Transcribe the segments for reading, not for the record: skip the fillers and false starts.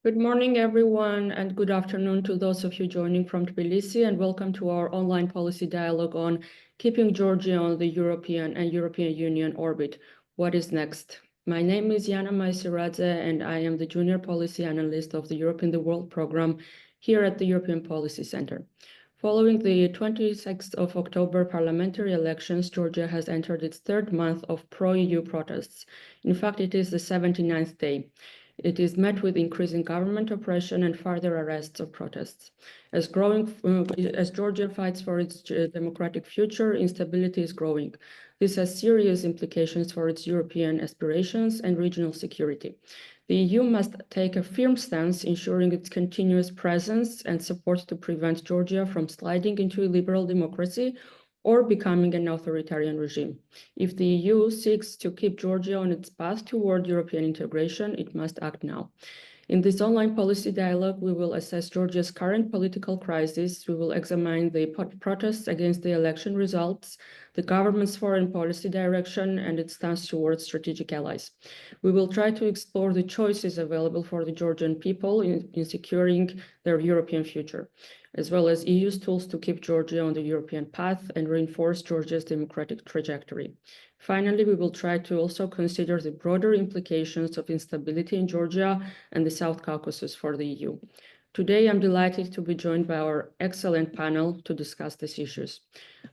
Good morning, everyone, and good afternoon to those of you joining from Tbilisi, and welcome to our online policy dialogue on keeping Georgia on the European and European Union orbit. What is next? My name is Iana Maisuradze, and I am the Junior Policy Analyst of the Europe in the World program here at the European Policy Center. Following the 26th of October parliamentary elections, Georgia has entered its third month of pro-EU protests. In fact, it is the 79th day. It is met with increasing government oppression and further arrests of protests. As Georgia fights for its democratic future, instability is growing. This has serious implications for its European aspirations and regional security. The EU must take a firm stance, ensuring its continuous presence and support to prevent Georgia from sliding into illiberal democracy or becoming an authoritarian regime. If the EU seeks to keep Georgia on its path toward European integration, it must act now. In this online policy dialogue, we will assess Georgia's current political crisis. We will examine the protests against the election results, the government's foreign policy direction, and its stance towards strategic allies. We will try to explore the choices available for the Georgian people in securing their European future, as well as EU's tools to keep Georgia on the European path and reinforce Georgia's democratic trajectory. Finally, we will try to also consider the broader implications of instability in Georgia and the South Caucasus for the EU. Today, I'm delighted to be joined by our excellent panel to discuss these issues.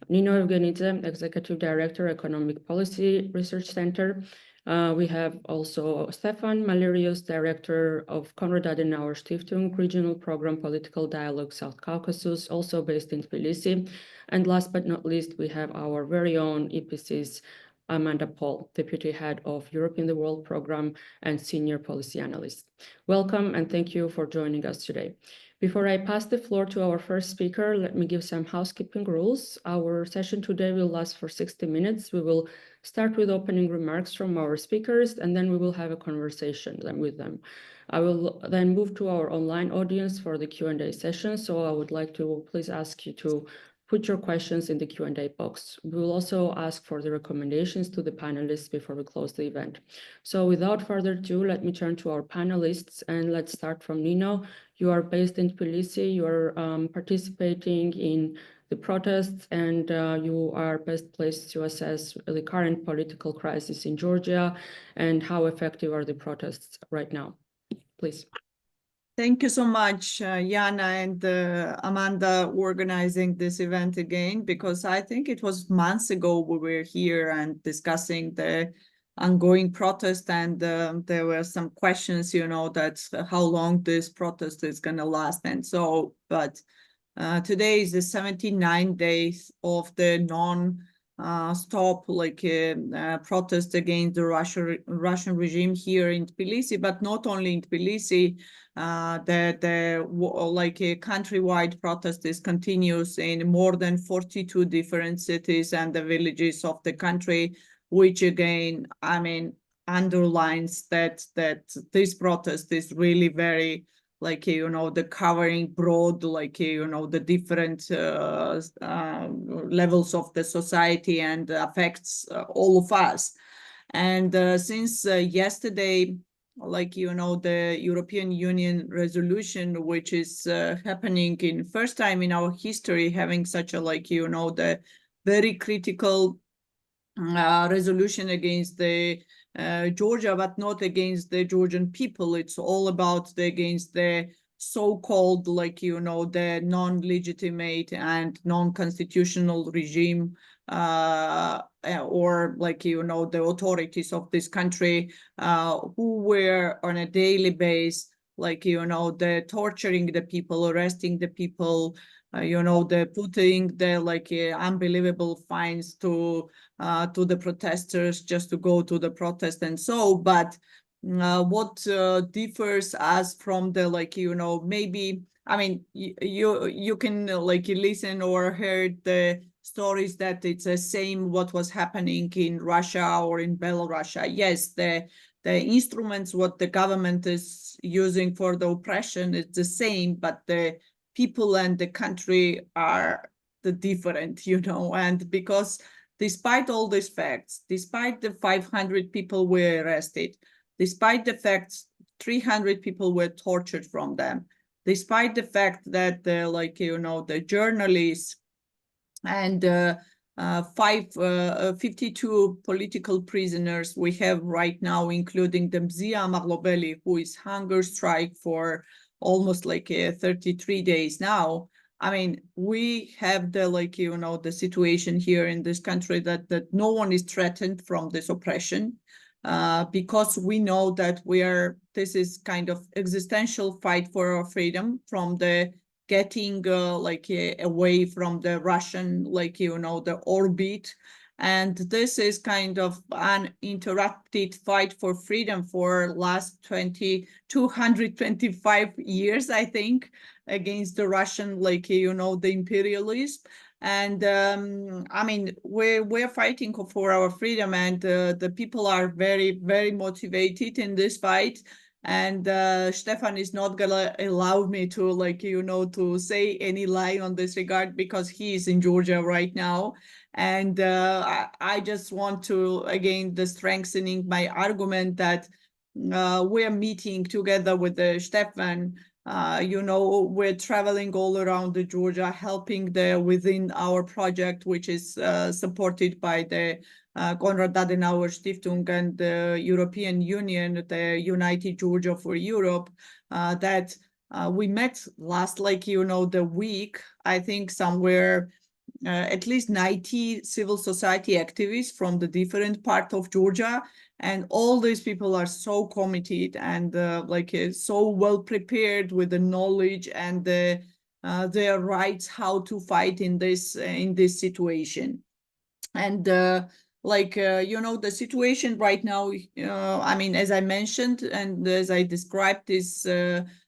Nino, Evgenidze, Executive Director, Economic Policy Research Center. We have also Stephan, Malerius, Director of Konrad-Adenauer-Stiftung, Regional Program Political Dialogue South Caucasus, also based in Tbilisi. And last but not least, we have our very own EPC's Amanda Paul, Deputy Head of Europe in the World Program and Senior Policy Analyst. Welcome and thank you for joining us today. Before I pass the floor to our first speaker, let me give some housekeeping rules. Our session today will last for 60 minutes. We will start with opening remarks from our speakers, and then we will have a conversation with them. I will then move to our online audience for the Q&A session. So I would like to please ask you to put your questions in the Q&A box. We will also ask for the recommendations to the panelists before we close the event. So without further ado, let me turn to our panelists, and let's start from Nino. You are based in Tbilisi, you are participating in the protests, and you are best placed to assess the current political crisis in Georgia and how effective are the protests right now. Please. Thank you so much, Iana and Amanda, organizing this event again, because I think it was months ago we were here and discussing the ongoing protest, and there were some questions, that how long this protest is going to last. And so, but today is the 79 days of the non-stop protest against the Russian regime here in Tbilisi, but not only in Tbilisi. The countrywide protest is continuous in more than 42 different cities and the villages of the country, which again, underlines that this protest is really very the covering broad, the different levels of the society and affects all of us. And since yesterday, the European Union resolution, which is happening in first time in our history, having such a, the very critical resolution against the Georgia, but not against the Georgian people. It's all about against the so-called, the non-legitimate and non-constitutional regime, or the authorities of this country, who were on a daily basis, the torturing the people, arresting the people, the putting the unbelievable fines to the protesters just to go to the protest and so. But what differs us from the maybe you can listen or heard the stories that it's the same what was happening in Russia or in Belarus. Yes, the instruments what the government is using for the oppression is the same, but the people and the country are the different, you know, and because despite all these facts, despite the 500 people were arrested, despite the facts 300 people were tortured from them, despite the fact that the journalists and 52 political prisoners we have right now, including the Mzia Maglobeli, who is hunger strike for almost 33 days now. I mean, we have the situation here in this country that no one is threatened from this oppression, because we know that this is kind of existential fight for our freedom from the getting away from the Russian, the orbit. And this is kind of an uninterrupted fight for freedom for last 225 years, I think, against the Russian, the imperialism. And I mean, we're fighting for our freedom, and the people are very, very motivated in this fight. And Stephan is not gonna allow me to to say any lie on this regard, because he is in Georgia right now. And I just want to, again, strengthening my argument that we're meeting together with Stephan. We're traveling all around Georgia, helping within our project, which is supported by the Konrad-Adenauer-Stiftung and the European Union, the United Georgia for Europe, that we met last, the week, I think somewhere at least 90 civil society activists from the different part of Georgia. And all these people are so committed and so well prepared with the knowledge and their rights, how to fight in this situation. And the situation right now, I mean, as I mentioned and as I described, is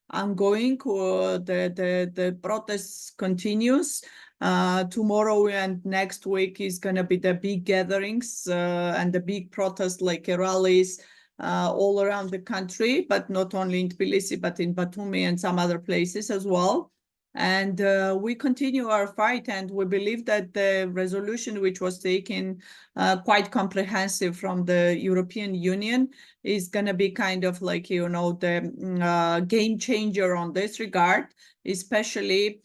ongoing. The protest continues. Tomorrow and next week is going to be the big gatherings and the big protests, rallies all around the country, but not only in Tbilisi, but in Batumi and some other places as well. And we continue our fight, and we believe that the resolution which was taken, quite comprehensive from the European Union, is going to be kind of the game changer on this regard, especially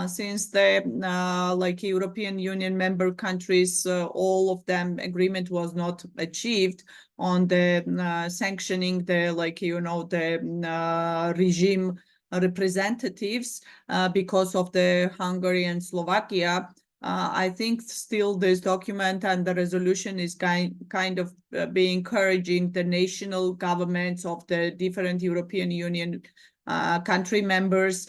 since the European Union member countries, all of them, agreement was not achieved on the sanctioning the regime representatives because of the Hungary and Slovakia. I think still this document and the resolution is kind of be encouraging the national governments of the different European Union country members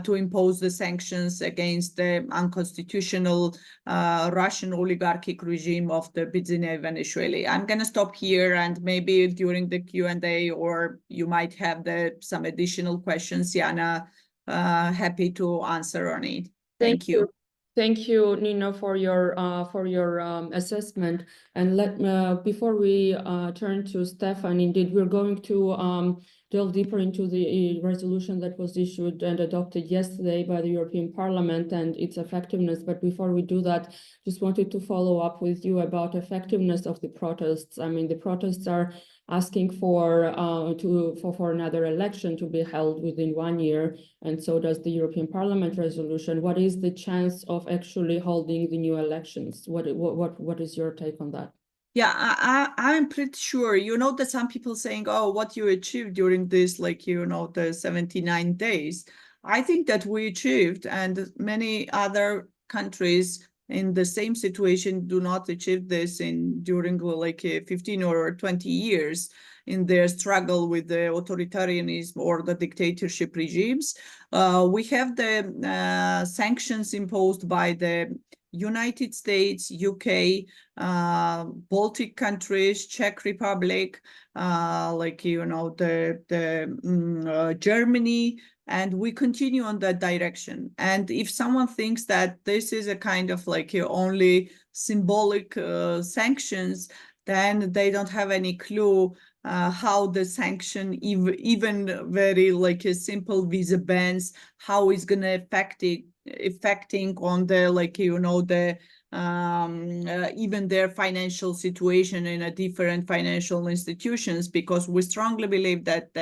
to impose the sanctions against the unconstitutional Russian oligarchic regime of the Bidzina Ivanishvili. I'm going to stop here, and maybe during the Q&A, or you might have some additional questions, Iana, happy to answer on it. Thank you. Thank you, Nino, for your assessment. And before we turn to Stephan, indeed, we're going to delve deeper into the resolution that was issued and adopted yesterday by the European Parliament and its effectiveness. But before we do that, just wanted to follow up with you about effectiveness of the protests. I mean, the protests are asking for another election to be held within 1 year, and so does the European Parliament resolution. What is the chance of actually holding the new elections? What is your take on that? Yeah, I'm pretty sure, that some people saying, oh, what you achieved during this, the 79 days. I think that we achieved, and many other countries in the same situation do not achieve this during 15 or 20 years in their struggle with the authoritarianism or the dictatorship regimes. We have the sanctions imposed by the United States, UK, Baltic countries, Czech Republic, Germany, And we continue on that direction. And if someone thinks that this is a kind of like only symbolic sanctions, then they don't have any clue how the sanction, even very like a simple visa bans, how it's going to affecting on the like the even their financial situation in a different financial institutions, because we strongly believe that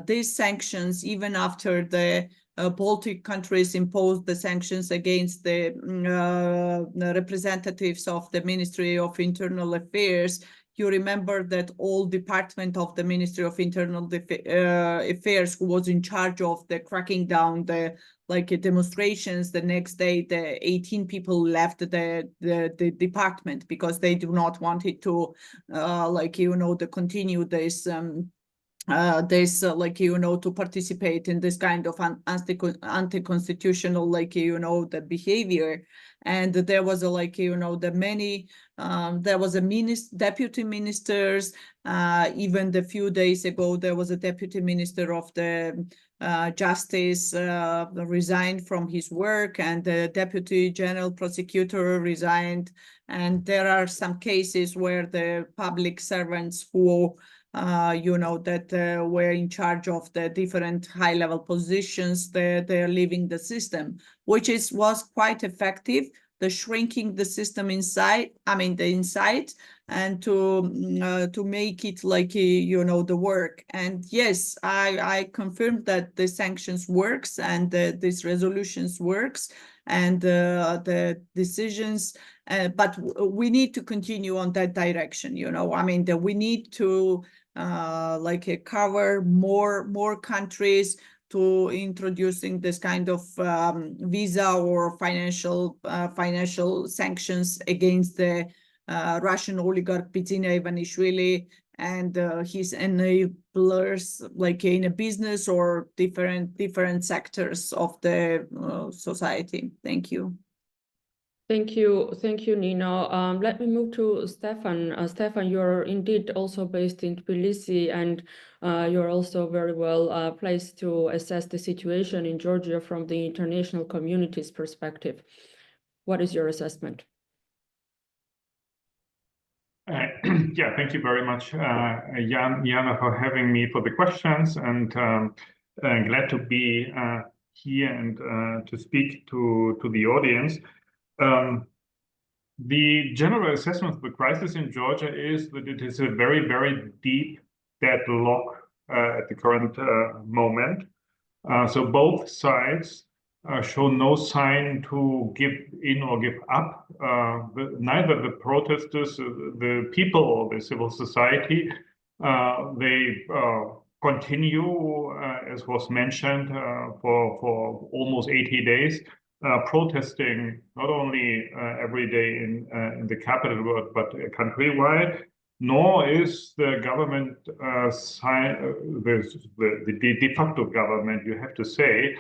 these sanctions, even after the Baltic countries imposed the sanctions against the representatives of the Ministry of Internal Affairs, you remember that all department of the Ministry of Internal Affairs who was in charge of the cracking down the demonstrations, the next day the 18 people left the department because they do not want it to to continue this to participate in this kind of anti-constitutional the behavior. And there was there was a deputy ministers. Even the few days ago there was a deputy minister of the justice resigned from his work, and the deputy general prosecutor resigned. And there are some cases where the public servants who that were in charge of the different high-level positions, they're leaving the system, which was quite effective. The shrinking the system inside, the inside, and to make it the work. And yes, I confirmed that the sanctions works, and these resolutions works, and the decisions. But we need to continue on that direction. That we need to cover more countries to introducing this kind of visa or financial sanctions against the Russian oligarch Bidzina Ivanishvili and his enablers, in a business or different sectors of the society. Thank you. Thank you, Nino. Let me move to Stephan. Stephan, you're indeed also based in Tbilisi, and you're also very well placed to assess the situation in Georgia from the international community's perspective. What is your assessment? Yeah, thank you very much, Iana, for having me for the questions, and glad to be here and to speak to the audience. The general assessment of the crisis in Georgia is that it is a very, very deep deadlock at the current moment. So both sides show no sign to give in or give up. Neither the protesters, the people, or the civil society, they continue, as was mentioned, for almost 80 days. Protesting not only every day in the capital world, but countrywide. Nor is the government, the de facto government, you have to say,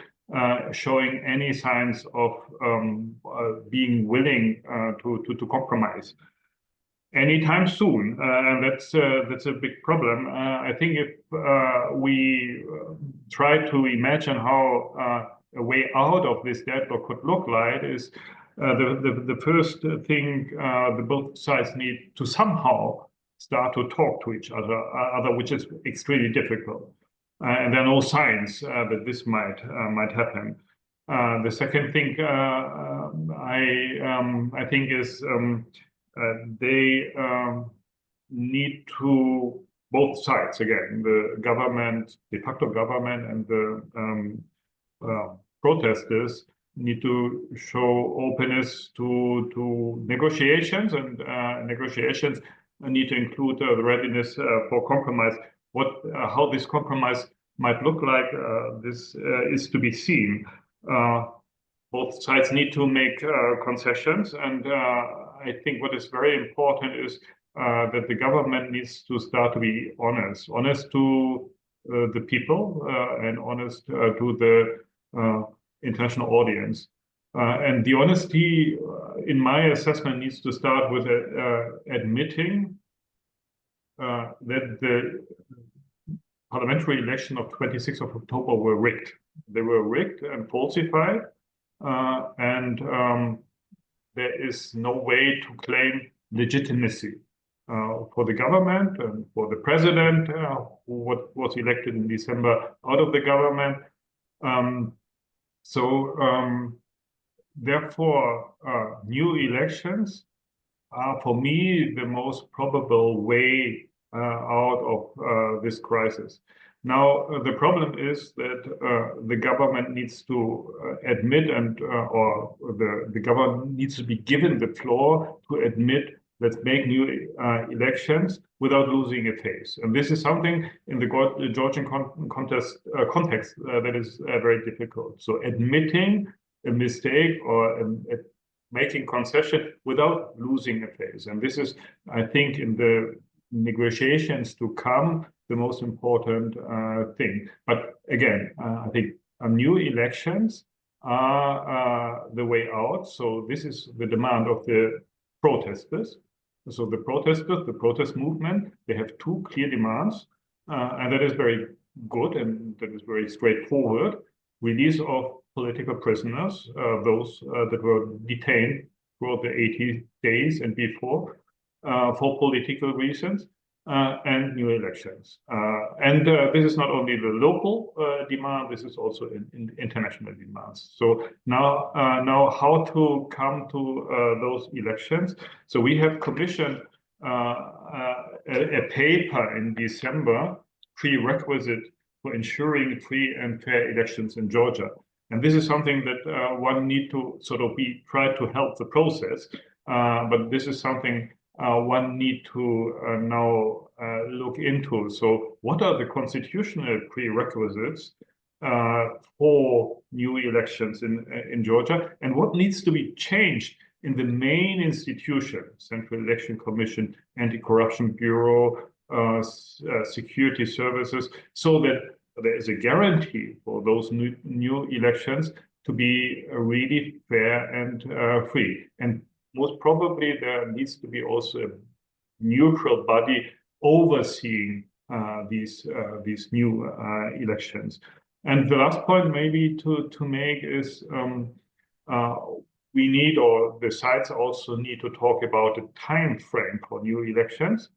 showing any signs of being willing to compromise anytime soon, and that's a big problem. I think if we try to imagine how a way out of this deadlock could look like, is the first thing the both sides need to somehow start to talk to each other, which is extremely difficult. And there are no signs that this might happen. The second thing I think is they need to, both sides, again, the government, de facto government, and the protesters need to show openness to negotiations, and negotiations need to include the readiness for compromise. How this compromise might look like, this is to be seen. Both sides need to make concessions, and I think what is very important is that the government needs to start to be honest to the people, and honest to the international audience. And the honesty, in my assessment, needs to start with admitting that parliamentary election of 26th of October were rigged. They were rigged and falsified, and there is no way to claim legitimacy for the government and for the president, who was elected in December out of the government. Therefore, new elections are, for me, the most probable way out of this crisis. Now, the problem is that the government needs to admit or the government needs to be given the floor to admit, let's make new elections without losing a face. And this is something in the Georgian context that is very difficult. So admitting a mistake or making concession without losing a face. And this is, I think, in the negotiations to come, the most important thing. But again, I think new elections are the way out. So this is the demand of the protesters. So the protesters, the protest movement, they have two clear demands, and that is very good and that is very straightforward. Release of political prisoners, those that were detained throughout the 80 days and before for political reasons, and new elections. This is not only the local demand, this is also in international demands. So now how to come to those elections. So we have commissioned a paper in December, prerequisite for ensuring free and fair elections in Georgia. And this is something that one need to sort of try to help the process, but this is something one need to now look into. So what are the constitutional prerequisites for new elections in Georgia, and what needs to be changed in the main institutions, Central Election Commission, Anti-Corruption Bureau, security services, so that there is a guarantee for those new elections to be really fair and free. And most probably there needs to be also a neutral body overseeing these new elections. And the last point maybe to make is we need, or the sides also need to talk about a time frame for new elections,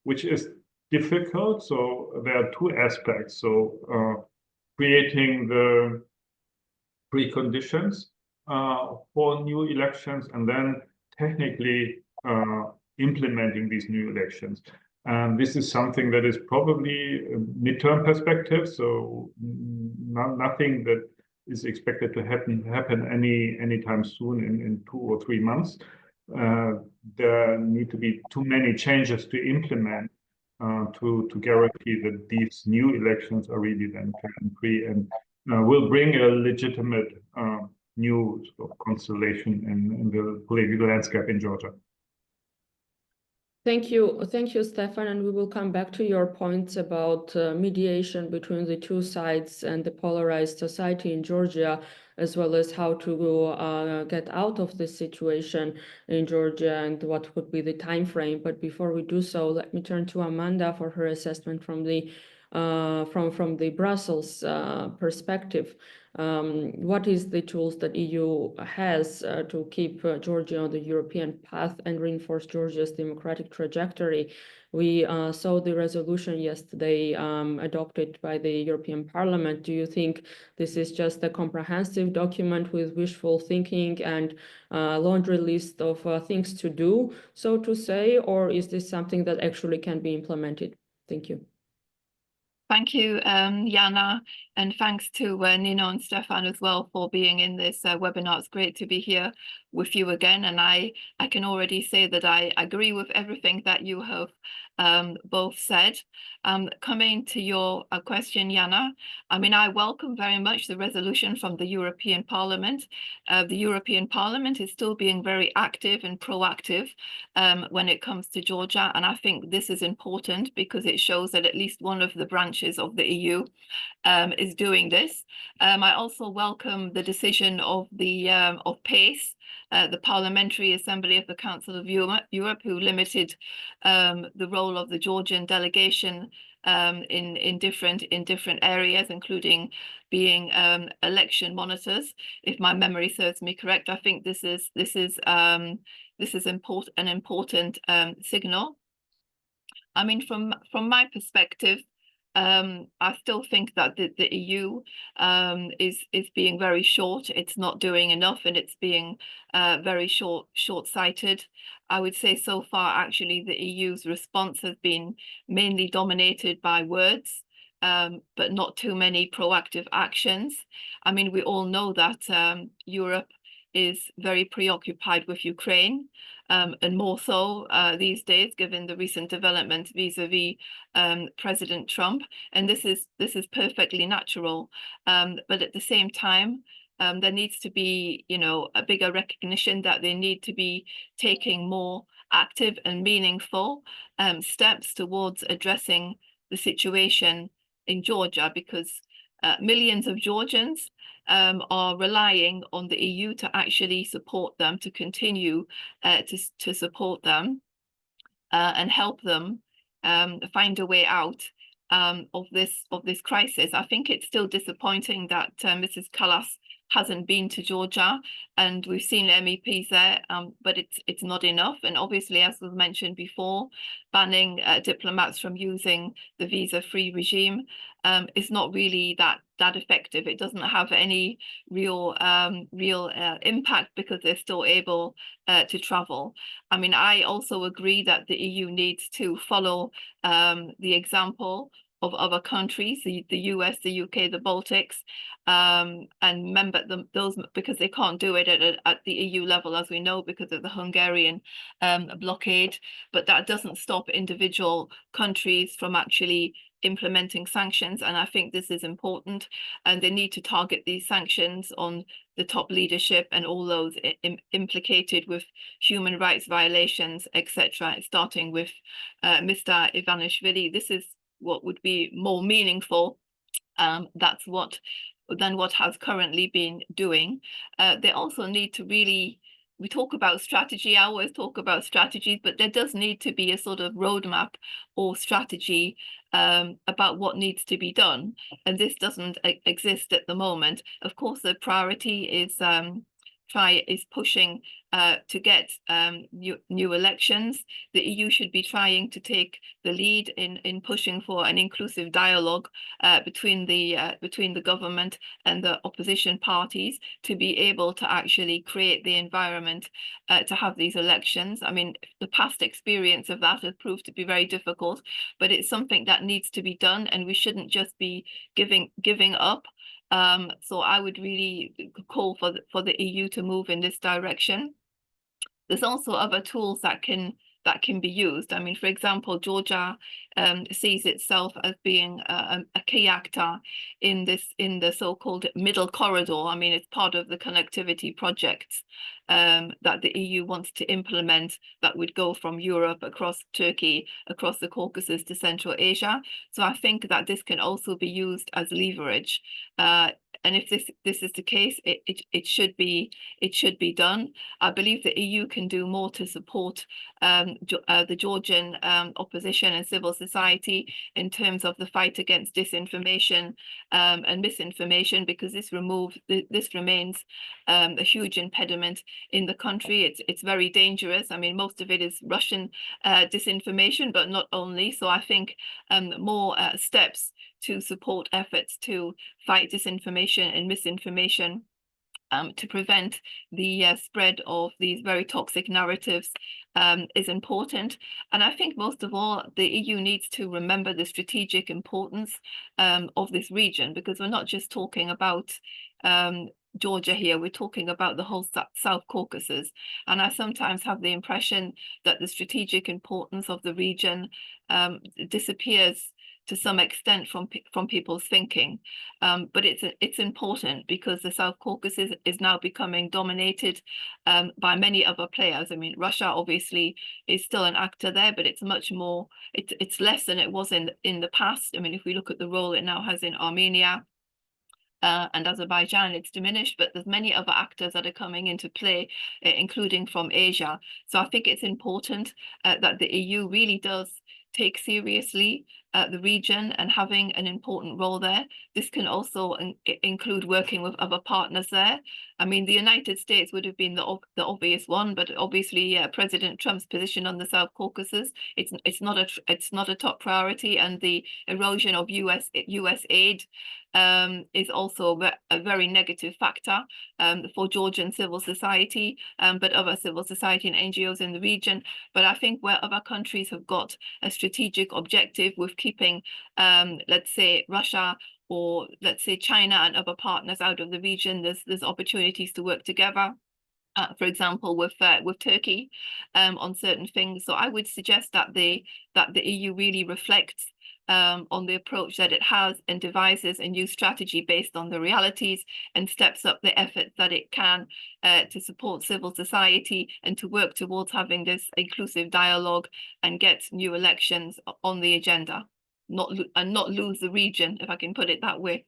which is difficult. So there are two aspects. So creating the preconditions for new elections, and then technically implementing these new elections. And this is something that is probably a midterm perspective. So nothing that is expected to happen anytime soon in 2 or 3 months. There need to be too many changes to implement to guarantee that these new elections are really then fair and free and will bring a legitimate new sort of constellation in the political landscape in Georgia. Thank you, Stephan, and we will come back to your points about mediation between the two sides and the polarized society in Georgia, as well as how to get out of this situation in Georgia and what would be the time frame. But before we do so, let me turn to Amanda for her assessment from the Brussels perspective. What is the tools that EU has to keep Georgia on the European path and reinforce Georgia's democratic trajectory? We saw the resolution yesterday adopted by the European Parliament. Do you think this is just a comprehensive document with wishful thinking and a laundry list of things to do, so to say, or is this something that actually can be implemented? Thank you. Thank you, Iana, and thanks to Nino and Stephan as well for being in this webinar. It's great to be here with you again, and I can already say that I agree with everything that you have both said. Coming to your question, Iana, I mean, I welcome very much the resolution from the European Parliament. The European Parliament is still being very active and proactive when it comes to Georgia, and I think this is important because it shows that at least one of the branches of the EU is is doing this. I also welcome the decision of the of PACE, the Parliamentary Assembly of the Council of Europe, who limited the role of the Georgian delegation in different areas, including being election monitors. If my memory serves me correct, I think this is an important signal. I mean, from my perspective, I still think that the EU is being very short. It's not doing enough, and it's being very short-sighted. I would say so far, actually, the EU's response has been mainly dominated by words, but not too many proactive actions. I mean, we all know that Europe is very preoccupied with Ukraine, and more so these days, given the recent developments vis-a-vis President Trump. And this is perfectly natural. But at the same time, there needs to be, you know, a bigger recognition that they need to be taking more active and meaningful steps towards addressing the situation in Georgia, because millions of Georgians are relying on the EU to actually support them, to continue to support them and help them find a way out of this crisis. I think it's still disappointing that Mrs. Callas hasn't been to Georgia, and we've seen MEPs there, but it's not enough. And obviously, as was mentioned before, banning diplomats from using the visa-free regime is not really that effective. It doesn't have any real impact because they're still able to travel. I mean, I also agree that the EU needs to follow the example of other countries, the US, the UK, the Baltics, and remember those, because they can't do it at the EU level, as we know, because of the Hungarian blockade. But that doesn't stop individual countries from actually implementing sanctions, and I think this is important, and they need to target these sanctions on the top leadership and all those implicated with human rights violations, etc., starting with Mr. Ivanishvili. This is what would be more meaningful than what has currently been doing. They also need to really, we talk about strategy, I always talk about strategies, but there does need to be a sort of roadmap or strategy about what needs to be done. And this doesn't exist at the moment. Of course, the priority is pushing to get new elections. The EU should be trying to take the lead in pushing for an inclusive dialogue between the government and the opposition parties to be able to actually create the environment to have these elections. I mean, the past experience of that has proved to be very difficult, but it's something that needs to be done, and we shouldn't just be giving up. So I would really call for the EU to move in this direction. There's also other tools that can be used. I mean, for example, Georgia sees itself as being a key actor in the so-called middle corridor. I mean, it's part of the connectivity projects that the EU wants to implement that would go from Europe across Turkey, across the Caucasus to Central Asia. So I think that this can also be used as leverage. And if this is the case, it should be done. I believe the EU can do more to support the Georgian opposition and civil society in terms of the fight against disinformation and misinformation, because this remains a huge impediment in the country. It's very dangerous. I mean, most of it is Russian disinformation, but not only. So I think more steps to support efforts to fight disinformation and misinformation to prevent the spread of these very toxic narratives is important. And I think most of all, the EU needs to remember the strategic importance of this region, because we're not just talking about Georgia here, we're talking about the whole South Caucasus. And I sometimes have the impression that the strategic importance of the region disappears to some extent from people's thinking, but it's important because the South Caucasus is now becoming dominated by many other players. I mean, Russia obviously is still an actor there, but it's much more. It's less than it was in the past. I mean, if we look at the role it now has in Armenia, and Azerbaijan, it's diminished, but there's many other actors that are coming into play, including from Asia. So I think it's important that the EU really does take seriously the region and having an important role there. This can also include working with other partners there. I mean, the United States would have been the obvious one, but obviously President Trump's position on the South Caucasus, it's not a top priority, and the erosion of US aid is also a very negative factor for Georgian civil society, but other civil society and NGOs in the region. But I think where other countries have got a strategic objective with keeping, let's say, Russia or let's say China and other partners out of the region, there's opportunities to work together. For example, with Turkey on certain things. So I would suggest that the EU really reflects on the approach that it has and devises a new strategy based on the realities and steps up the efforts that it can to support civil society and to work towards having this inclusive dialogue and get new elections on the agenda, not lose the region, if I can put it that way.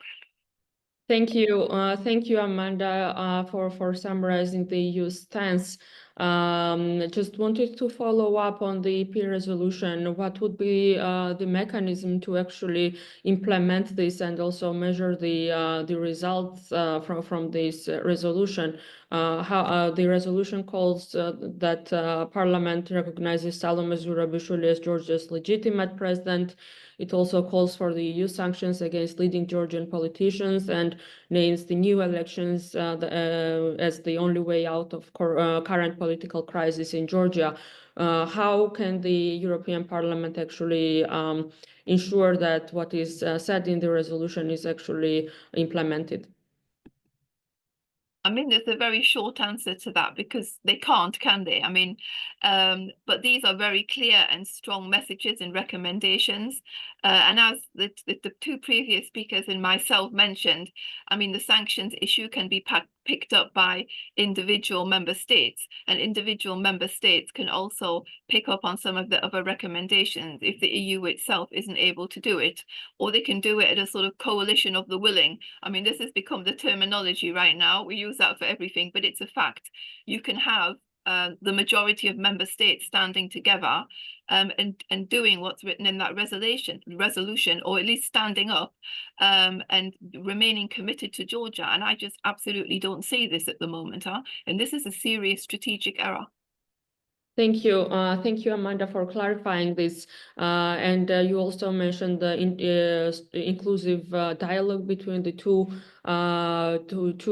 Thank you, Amanda, for summarizing the EU stance. Just wanted to follow up on the EP resolution. What would be the mechanism to actually implement this and also measure the results from this resolution? How the resolution calls that Parliament recognizes Salome Zurabishvili as Georgia's legitimate president. It also calls for the EU sanctions against leading Georgian politicians and names the new elections as the only way out of current political crisis in Georgia. How can the European Parliament actually ensure that what is said in the resolution is actually implemented? I mean, there's a very short answer to that because they can't, can they? I mean, but these are very clear and strong messages and recommendations. And as the two previous speakers and myself mentioned, I mean, the sanctions issue can be picked up by individual member states, and individual member states can also pick up on some of the other recommendations if the EU itself isn't able to do it, or they can do it at a sort of coalition of the willing. I mean, this has become the terminology right now. We use that for everything, but it's a fact. You can have the majority of member states standing together and doing what's written in that resolution, or at least standing up and remaining committed to Georgia. And I just absolutely don't see this at the moment, and this is a serious strategic error. Thank you, Amanda, for clarifying this. And you also mentioned the inclusive dialogue between the two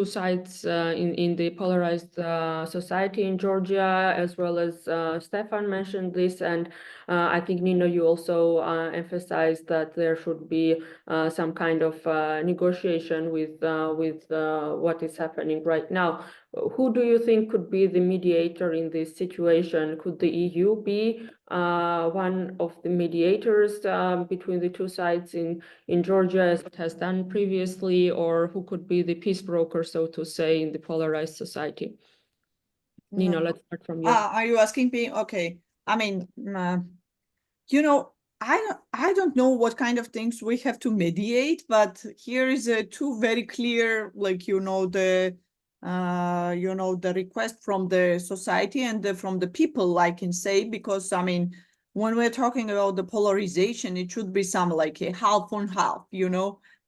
sides in the polarized society in Georgia, as well as Stephan mentioned this. And I think, Nino, you also emphasized that there should be some kind of negotiation with what is happening right now. Who do you think could be the mediator in this situation? Could the EU be one of the mediators between the two sides in Georgia, as it has done previously, or who could be the peace broker, so to say, in the polarized society? Nino, let's start from you. Are you asking me? Okay. I mean, you know, I don't know what kind of things we have to mediate, but here is two very clear, like, the request from the society and from the people, I can say, because I mean, when we're talking about the polarization, it should be some like a half on half,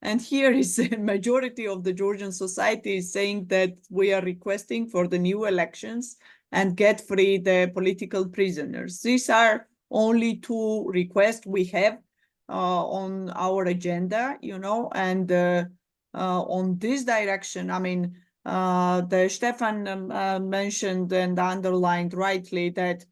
and here is the majority of the Georgian society is saying that we are requesting for the new elections and get free the political prisoners. These are only two requests we have on our agenda, and on this direction, I mean, the Stephan mentioned and underlined rightly that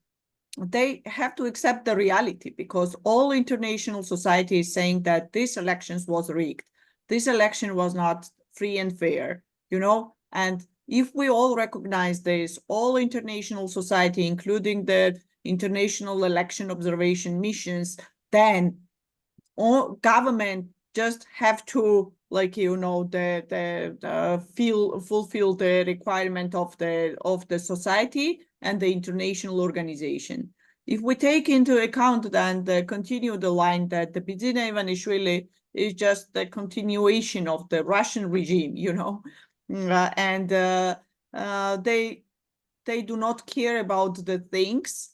they have to accept the reality, because all international society is saying that this elections was rigged. This election was not free and fair, and if we all recognize this, all international society, including the international election observation missions, then all government just have to, like, fulfill the requirement of the society and the international organization. if we take into account then continue the line that the Bidzina Ivanishvili is just the continuation of the Russian regime, you know, and they do not care about the things.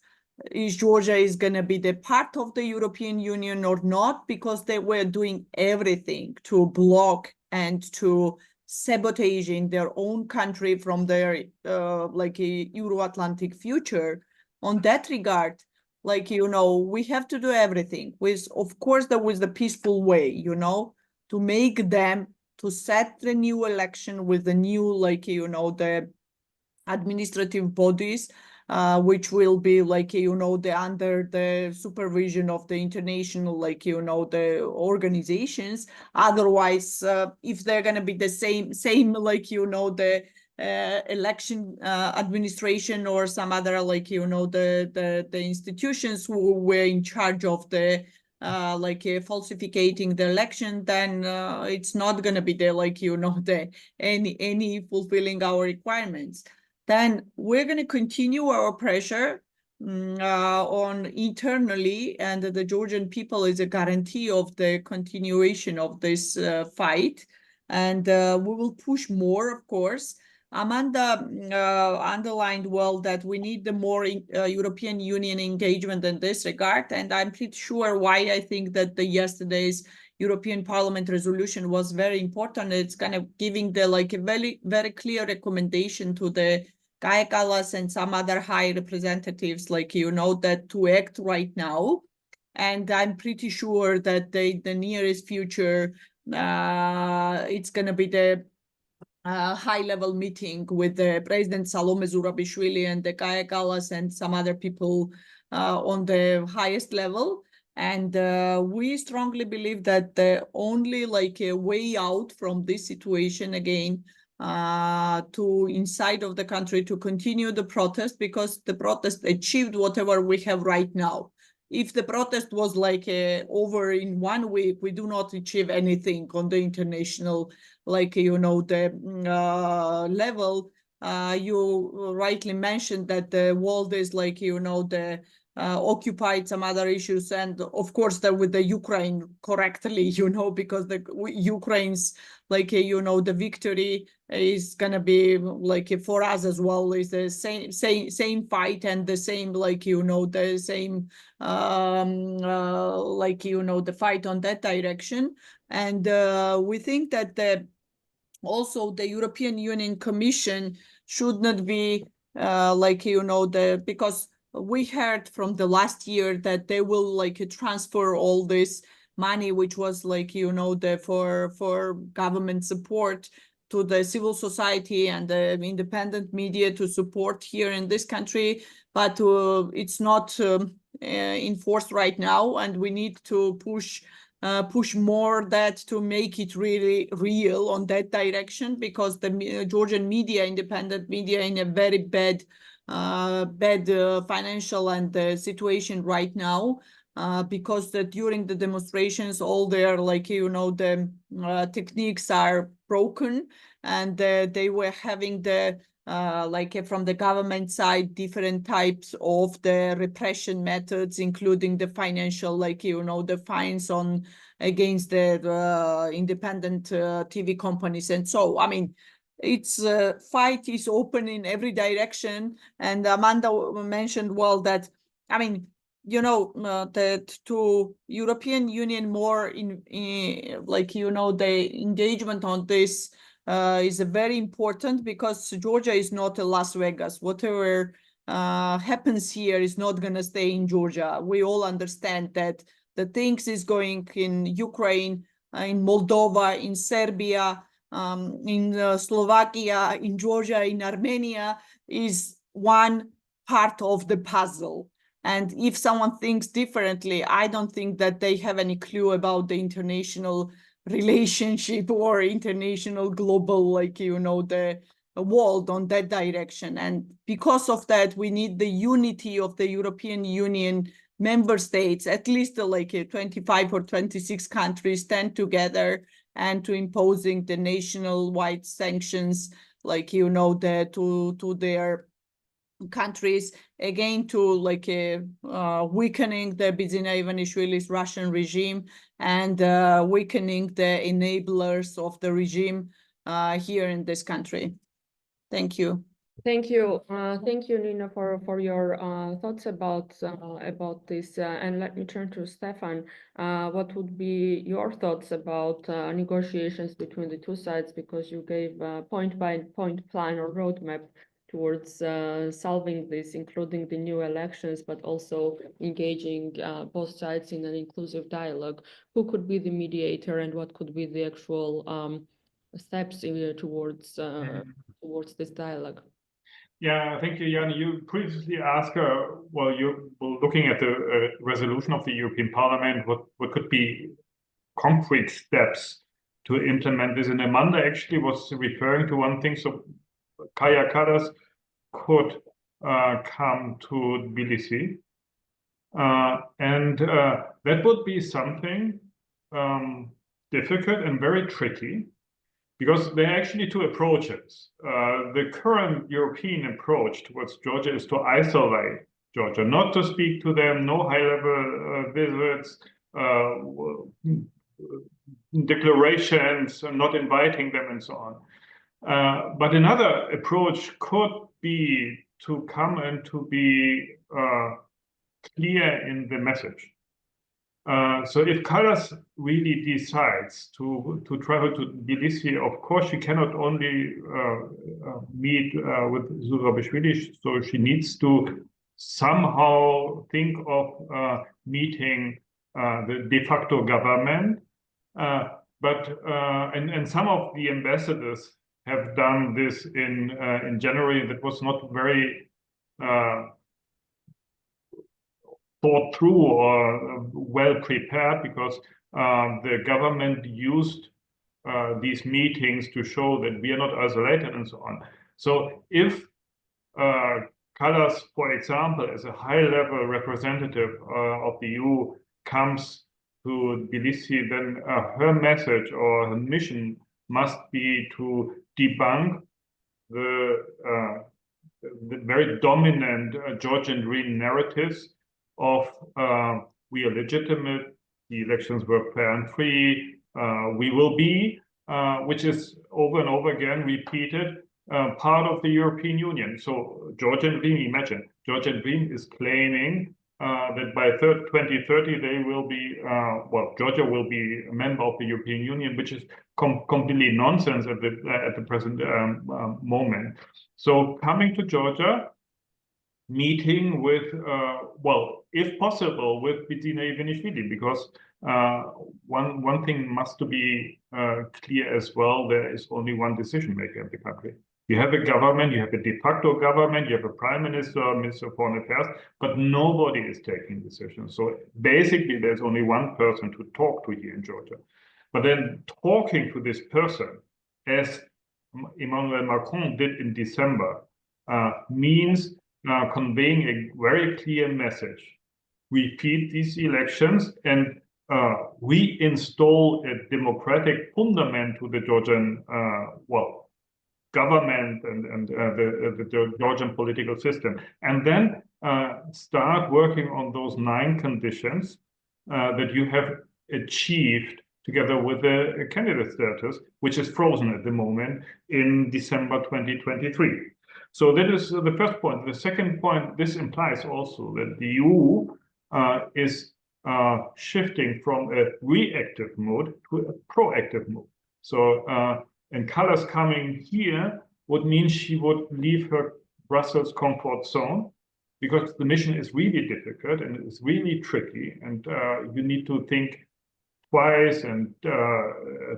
Is Georgia is going to be the part of the European Union or not, because they were doing everything to block and to sabotage in their own country from their like a Euro-Atlantic future. On that regard, like, you know, we have to do everything with, of course, with the peaceful way, you know, to make them, to set the new election with the new, like, you know, the administrative bodies, which will be like, you know, under the supervision of the international, like, you know, the organizations. Otherwise, if they're going to be the same, like, you know, the election administration or some other, like, you know, the institutions who were in charge of the like falsificating the election, then it's not going to be there, like, you know, the any fulfilling our requirements. Then we're going to continue our pressure on internally, and the Georgian people is a guarantee of the continuation of this fight. And we will push more, of course. Amanda underlined well that we need the more European Union engagement in this regard. And I'm pretty sure why I think that the yesterday's European Parliament resolution was very important. It's kind of giving the like a very, very clear recommendation to the Kaja Kallas and some other high representatives, like, you know, that to act right now. And I'm pretty sure that the nearest future, it's going to be the high-level meeting with the President Salome Zurabishvili and the Kaja Kallas and some other people on the highest level. And we strongly believe that the only like a way out from this situation again, to inside of the country to continue the protest, because the protest achieved whatever we have right now. If the protest was like over in 1 week, we do not achieve anything on the international, like, you know, the level. You rightly mentioned that the world is like, you know, the occupied some other issues, and of course that with the Ukraine correctly, you know, because the Ukraine's like, you know, the victory is gonna be like for us as well is the same fight and the same, like, you know, the same like, you know, the fight on that direction. And we think that also the European Union Commission should not be like, you know, because we heard from the last year that they will like transfer all this money, which was like, you know, for government support to the civil society and the independent media to support here in this country, but it's not enforced right now, and we need to push more that to make it really real on that direction, because the Georgian media, independent media, in a very bad financial and situation right now, because during the demonstrations, all their, like, you know, the techniques are broken, and they were having the like from the government side, different types of the repression methods, including the financial, like, you know, the fines on against the independent TV companies. And so, I mean, it's fight is open in every direction. And Amanda mentioned well that, I mean, you know, that to European Union more in like, you know, the engagement on this is very important, because Georgia is not a Las Vegas. Whatever happens here is not going to stay in Georgia. We all understand that the things is going in Ukraine, in Moldova, in Serbia, in Slovakia, in Georgia, in Armenia, is one part of the puzzle. And if someone thinks differently, I don't think that they have any clue about the international relationship or international global, like, you know, the world on that direction. And because of that, we need the unity of the European Union member states, at least like 25 or 26 countries stand together and to imposing the national-wide sanctions, like, you know, to their countries, again to like weakening the Bidzina Ivanishvili's Russian regime and weakening the enablers of the regime here in this country. Thank you. Thank you, Nino, for your thoughts about this. And let me turn to Stephan. What would be your thoughts about negotiations between the two sides? Because you gave a point-by-point plan or roadmap towards solving this, including the new elections, but also engaging both sides in an inclusive dialogue. Who could be the mediator, and what could be the actual steps towards this dialogue? Yeah, thank you, Iana. You previously asked, well, you were looking at the resolution of the European Parliament, what could be concrete steps to implement this. And Amanda actually was referring to one thing. So Kaja Kallas could come to Tbilisi. And that would be something difficult and very tricky, because there are actually two approaches. The current European approach towards Georgia is to isolate Georgia, not to speak to them, no high-level visits, declarations, not inviting them, and so on. But another approach could be to come and to be clear in the message. So if Kallas really decides to travel to Tbilisi, of course, she cannot only meet with Zurabishvili, so she needs to somehow think of meeting the de facto government. And some of the ambassadors have done this in January. That was not very thought through or well prepared, because the government used these meetings to show that we are not isolated and so on. So if Kallas, for example, as a high-level representative of the EU comes to Tbilisi, then her message or her mission must be to debunk the very dominant Georgian Dream narratives of we are legitimate, the elections were fair and free, we will be, which is over and over again repeated, part of the European Union. So Georgian Dream, imagine, Georgian Dream is claiming that by 2030 they will be, well, Georgia will be a member of the European Union, which is completely nonsense at the present moment. So coming to Georgia, meeting with, well, if possible, with Bidzina Ivanishvili, because one thing must to be clear as well, there is only one decision maker in the country. You have a government, you have a de facto government, you have a prime minister, minister of foreign affairs, but nobody is taking decisions. So basically, there's only one person to talk to here in Georgia. But then talking to this person, as Emmanuel Macron did in December, means conveying a very clear message. Repeat these elections and reinstall a democratic fundament to the Georgian, well, government and the Georgian political system, and then start working on those 9 conditions that you have achieved together with the candidate status, which is frozen at the moment in December 2023. So that is the first point. The second point, this implies also that the EU is shifting from a reactive mode to a proactive mode. So, and Kallas coming here would mean she would leave her Brussels comfort zone, because the mission is really difficult and it's really tricky, and you need to think twice and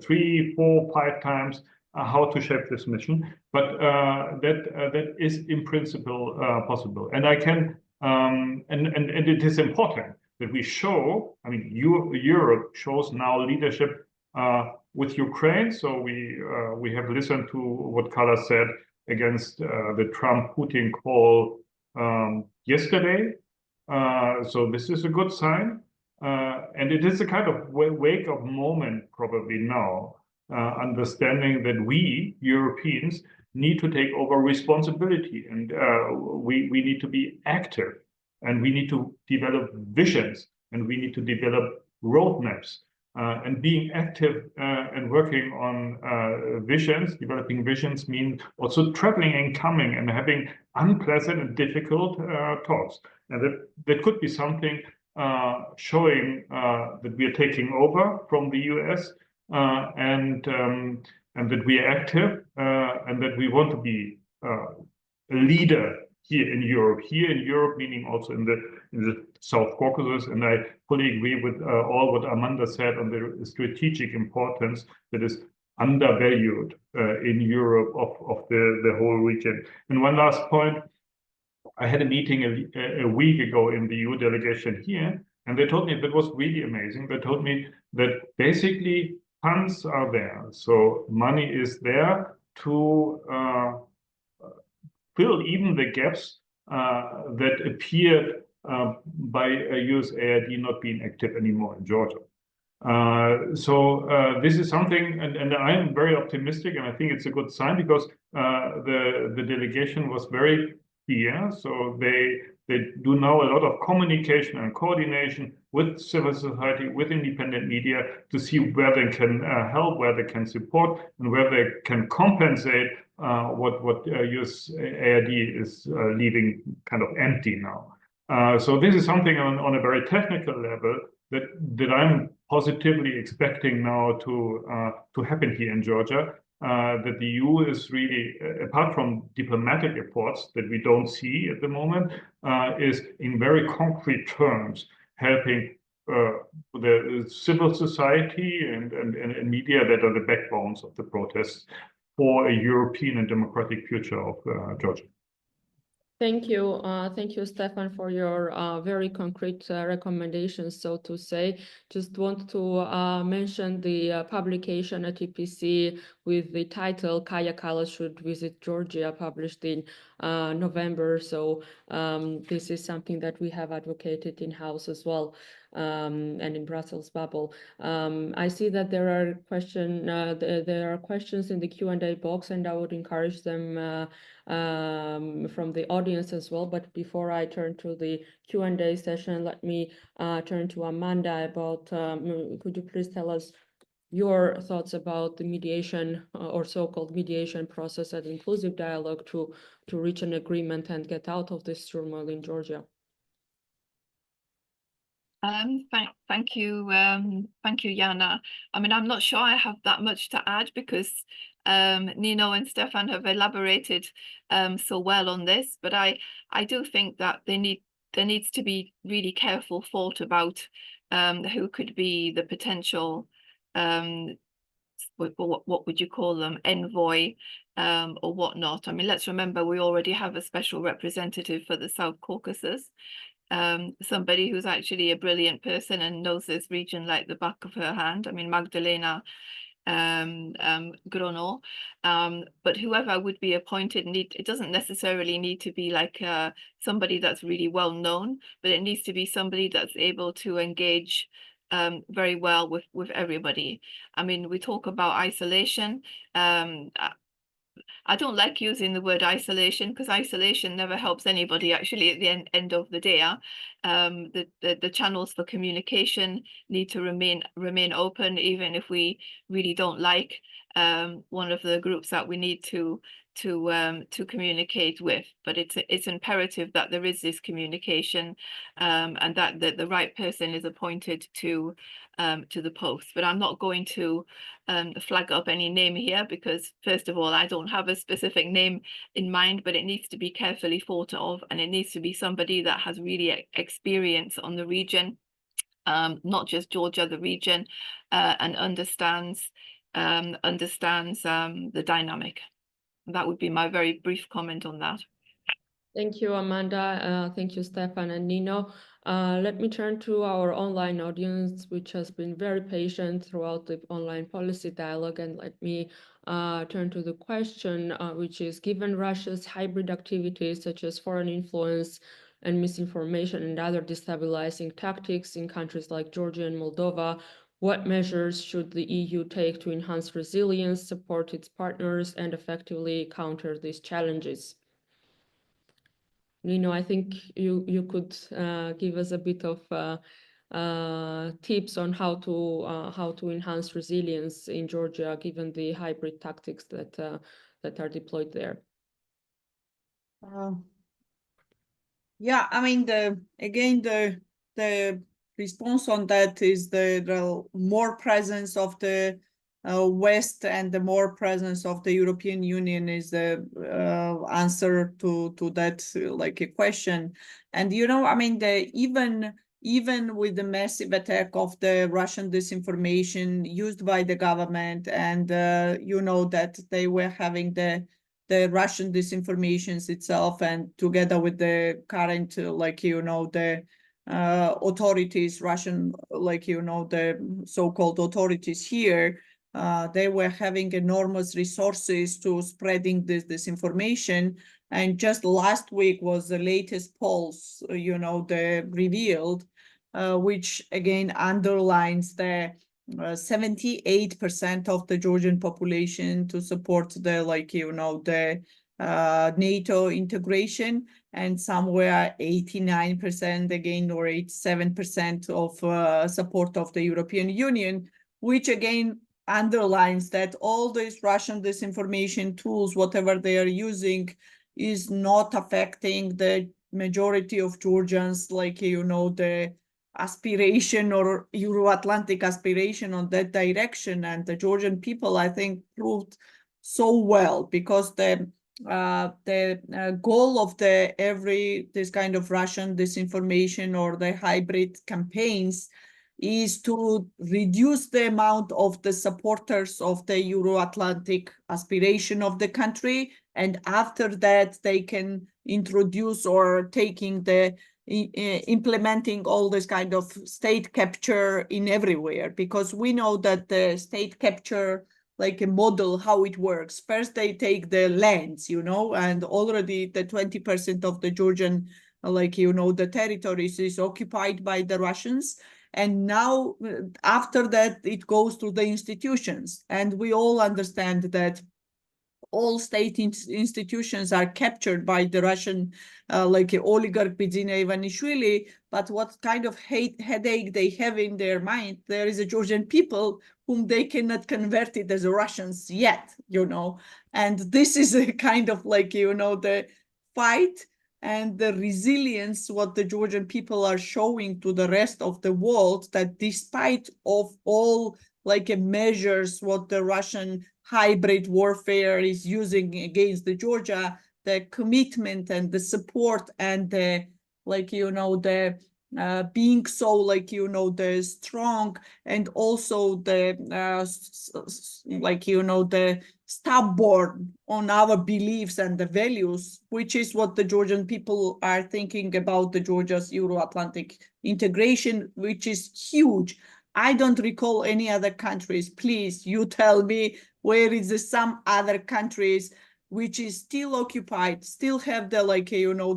3, 4, 5 times how to shape this mission. But that is in principle possible, and I can and it is important that we show. I mean, Europe shows now leadership with Ukraine. So we have listened to what Kallas said against the Trump-Putin call yesterday. So this is a good sign. And it is a kind of wake-up moment probably now, understanding that we, Europeans, need to take over responsibility, and we need to be active, and we need to develop visions, and we need to develop roadmaps. And being active and working on visions, developing visions, means also traveling and coming and having unpleasant and difficult talks. And that could be something showing that we are taking over from the US and that we are active and that we want to be a leader here in Europe. Here in Europe, meaning also in the South Caucasus, and I fully agree with all what Amanda said on the strategic importance that is undervalued in Europe of the whole region. And one last point, I had a meeting a week ago in the EU delegation here, and they told me that was really amazing. They told me that basically funds are there, so money is there to fill even the gaps that appeared by USAID not being active anymore in Georgia. So this is something, and I'm very optimistic, and I think it's a good sign because the delegation was very clear. So they do now a lot of communication and coordination with civil society, with independent media, to see where they can help, where they can support, and where they can compensate what USAID is leaving kind of empty now. So this is something on a very technical level that I'm positively expecting now to happen here in Georgia. That the EU is really, apart from diplomatic efforts that we don't see at the moment, is in very concrete terms helping the civil society and media that are the backbones of the protests for a European and democratic future of Georgia. Thank you, Stephan, for your very concrete recommendations, so to say. Just want to mention the publication at EPC with the title Kaja Kallas Should Visit Georgia, published in November. So this is something that we have advocated in-house as well, and in Brussels bubble. I see that there are questions in the Q&A box, and I would encourage them from the audience as well. But before I turn to the Q&A session, let me turn to Amanda about, could you please tell us your thoughts about the mediation or so-called mediation process and inclusive dialogue to reach an agreement and get out of this turmoil in Georgia? Thank you, Iana. I mean, I'm not sure I have that much to add because Nino and Stephan have elaborated so well on this, but I do think that there needs to be really careful thought about who could be the potential what would you call them, envoy or whatnot. I mean, let's remember we already have a special representative for the South Caucasus. Somebody who's actually a brilliant person and knows this region like the back of her hand. I mean, Magdalena Grono, but whoever would be appointed, it doesn't necessarily need to be like somebody that's really well known, but it needs to be somebody that's able to engage very well with everybody. I mean, we talk about isolation. I don't like using the word isolation because isolation never helps anybody actually at the end of the day. The channels for communication need to remain open, even if we really don't like one of the groups that we need to communicate with. But it's imperative that there is this communication and that the right person is appointed to the post. But I'm not going to flag up any name here because, first of all, I don't have a specific name in mind, but it needs to be carefully thought of, and it needs to be somebody that has really experience on the region, not just Georgia, the region, and understands the dynamic. That would be my very brief comment on that. Thank you, Amanda. Thank you, Stephan and Nino. Let me turn to our online audience, which has been very patient throughout the online policy dialogue. And let me turn to the question, which is, given Russia's hybrid activities, such as foreign influence and misinformation and other destabilizing tactics in countries like Georgia and Moldova, What measures should the EU take to enhance resilience, support its partners, and effectively counter these challenges? Nino, I think you could give us a bit of tips on how to enhance resilience in Georgia, given the hybrid tactics that are deployed there. Yeah, I mean, the response on that is the more presence of the West and the more presence of the European Union is the answer to that like a question. And I mean, even with the massive attack of the Russian disinformation used by the government, and that they were having the Russian disinformations itself, and together with the current, the authorities, Russian, the so-called authorities here, they were having enormous resources to spreading this disinformation. And just last week was the latest polls, they revealed, which again underlines the 78% of the Georgian population to support the NATO integration, and somewhere 89% again, or 87% of support of the European Union, which again underlines that all these Russian disinformation tools, whatever they are using, is not affecting the majority of Georgians, the aspiration or Euro-Atlantic aspiration on that direction. And the Georgian people, I think, proved so well, because the goal of this kind of Russian disinformation or the hybrid campaigns is to reduce the amount of the supporters of the Euro-Atlantic aspiration of the country, and after that they can introduce or taking the implementing all this kind of state capture in everywhere, because we know that the state capture, like a model, how it works. First, they take the lands, and already the 20% of the Georgian, the territories is occupied by the Russians. And now, after that, it goes to the institutions. And we all understand that all state institutions are captured by the Russian, oligarch Bidzina Ivanishvili. But what kind of headache they have in their mind, there is a Georgian people whom they cannot convert it as Russians yet, And this is a kind of the fight and the resilience what the Georgian people are showing to the rest of the world, that despite of all measures what the Russian hybrid warfare is using against the Georgia, the commitment and the support and the being so the strong, and also the the stubborn on our beliefs and the values, which is what the Georgian people are thinking about the Georgia's Euro-Atlantic integration, which is huge. I don't recall any other countries. Please, you tell me, where is there some other countries which is still occupied, still have the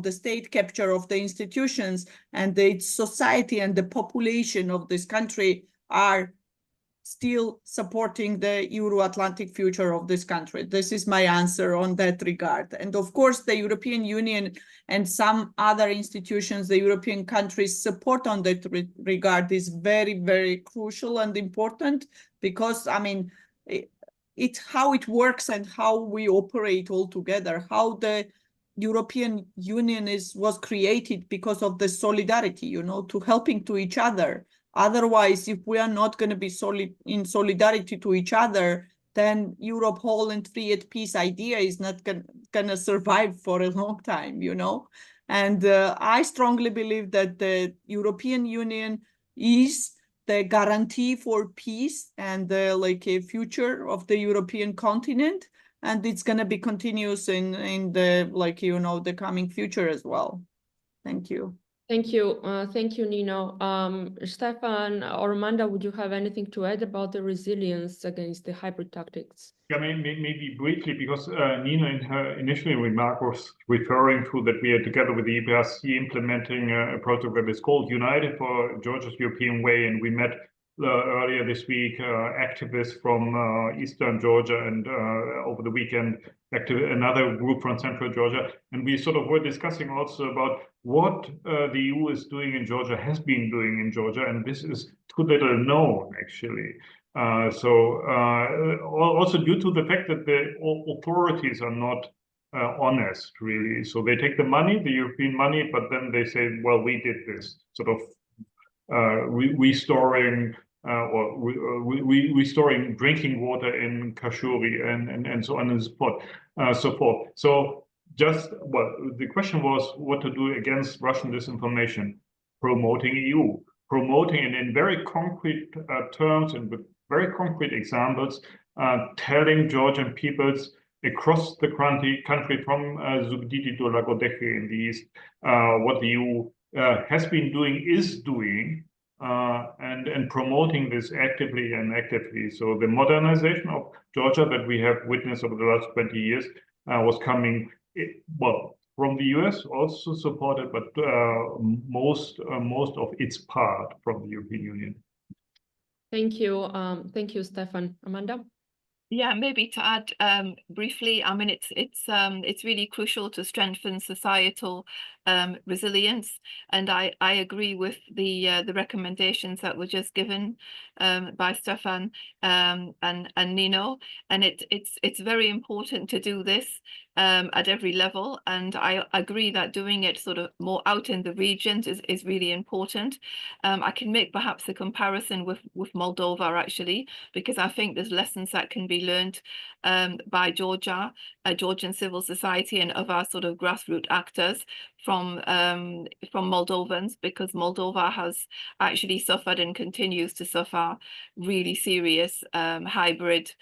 the state capture of the institutions, and the society and the population of this country are still supporting the Euro-Atlantic future of this country. This is my answer on that regard. And of course, the European Union and some other institutions, the European countries' support on that regard is very, very crucial and important, because, I mean, it's how it works and how we operate all together, how the European Union was created because of the solidarity, to helping to each other. Otherwise, if we are not going to be in solidarity to each other, then Europe whole and free at peace idea is not going to survive for a long time, And I strongly believe that the European Union is the guarantee for peace and a future of the European continent, and it's going to be continuous in the the coming future as well. Thank you. Thank you. Thank you, Nino. Stephan or Amanda, would you have anything to add about the resilience against the hybrid tactics? Yeah, maybe briefly, because Nino in her initial remark was referring to that we are together with the EPRC implementing a project that is called United for Georgia's European Way, and we met earlier this week, activists from Eastern Georgia, and over the weekend, another group from Central Georgia. And we sort of were discussing also about what the EU is doing in Georgia, has been doing in Georgia, and this is too little known, actually. Also due to the fact that the authorities are not honest, really. So they take the money, the European money, but then they say, well, we did this, sort of restoring restoring drinking water in Kashuri and so on and so forth. So just, well, the question was what to do against Russian disinformation, promoting EU, promoting and in very concrete terms and with very concrete examples, telling Georgian peoples across the country from Zugdidi to Lagodeche in the east, what the EU has been doing, is doing, and promoting this actively. So the modernization of Georgia that we have witnessed over the last 20 years was coming, well, from the US, also supported, but most of its part from the European Union. Thank you, Stephan. Amanda? Yeah, maybe to add briefly, I mean, it's really crucial to strengthen societal resilience, and I agree with the recommendations that were just given by Stephan and Nino, and it's very important to do this at every level, and I agree that doing it sort of more out in the regions is really important. I can make perhaps a comparison with Moldova, actually, because I think there's lessons that can be learned by Georgian civil society and other sort of grassroots actors from Moldovans, because Moldova has actually suffered and continues to suffer really serious hybrid